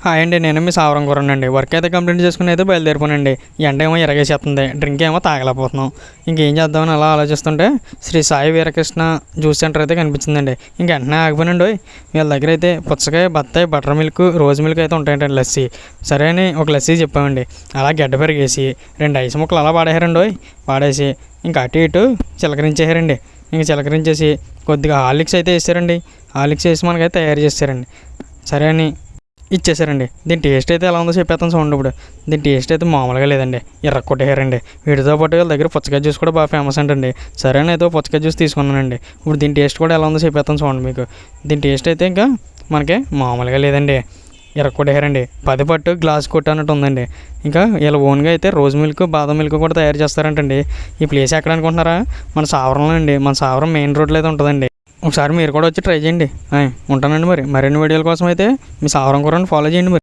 Hi అండి, నేను మీ Savaram కూరనండి. Work అయితే కంప్లీట్ చేసుకుని అయితే బయలుదేరిపోనండి. ఎండ ఏమో ఎరగేసేస్తుంది, డ్రింక్ ఏమో తాగలేకపోతున్నాం. ఇంకేం చేద్దామని అలా ఆలోచిస్తుంటే శ్రీ సాయి వీరకృష్ణ జ్యూస్ సెంటర్ అయితే కనిపించిందండి. ఇంక వెంటనే ఆగిపోయినండి. వీళ్ళ దగ్గర అయితే పుచ్చకాయ, బత్తాయి, బటర్ మిల్క్, రోజ్ మిల్క్ అయితే ఉంటాయండి, లస్సీ. సరే అని ఒక లస్సీ చెప్పామండి. అలా గడ్డ పెరిగేసి 2 ఐస్ ముక్కలు అలా పాడేశారండి. పాడేసి ఇంకా అటు ఇటు చిలకరించేసారండి. ఇంక చిలకరించేసి కొద్దిగా హార్లిక్స్ అయితే వేసారండి. హార్లిక్స్ వేసి మనకైతే తయారు చేశారండి. సరే అని ఇచ్చేసారండి. దీని టేస్ట్ అయితే ఎలా ఉందో చెప్పేస్తాను చూడండి. ఇప్పుడు దీని టేస్ట్ అయితే మామూలుగా లేదండి, కొట్టేయారండి. వీటితో పాటు వీళ్ళ దగ్గర పుచ్చకాయ జ్యూస్ కూడా బాగా ఫేమస్ అంటండి. సరే అయితే పుచ్చకాయ జ్యూస్ తీసుకున్నానండి. ఇప్పుడు దీని టేస్ట్ కూడా ఎలా ఉందో చెప్పేస్తాను చూడండి మీకు. దీని టేస్ట్ అయితే ఇంకా మనకి మామూలుగా లేదండి, కొట్టేయారండి. 10 పట్టు గ్లాస్ కొట్టు అన్నట్టు ఉందండి. ఇంకా వీళ్ళ ఓన్గా అయితే రోజ్ మిల్క్, బాదం మిల్క్ కూడా తయారు చేస్తారంటండి. ఈ ప్లేస్ ఎక్కడ అనుకుంటున్నారా? మన సావరంలో అండి. మన సావరం మెయిన్ రోడ్లో అయితే ఉంటుందండి. ఒకసారి మీరు కూడా వచ్చి ట్రై చేయండి. ఉంటానండి. మరిన్ని వీడియోల కోసం అయితే మీ సావరం కూరని ఫాలో చేయండి.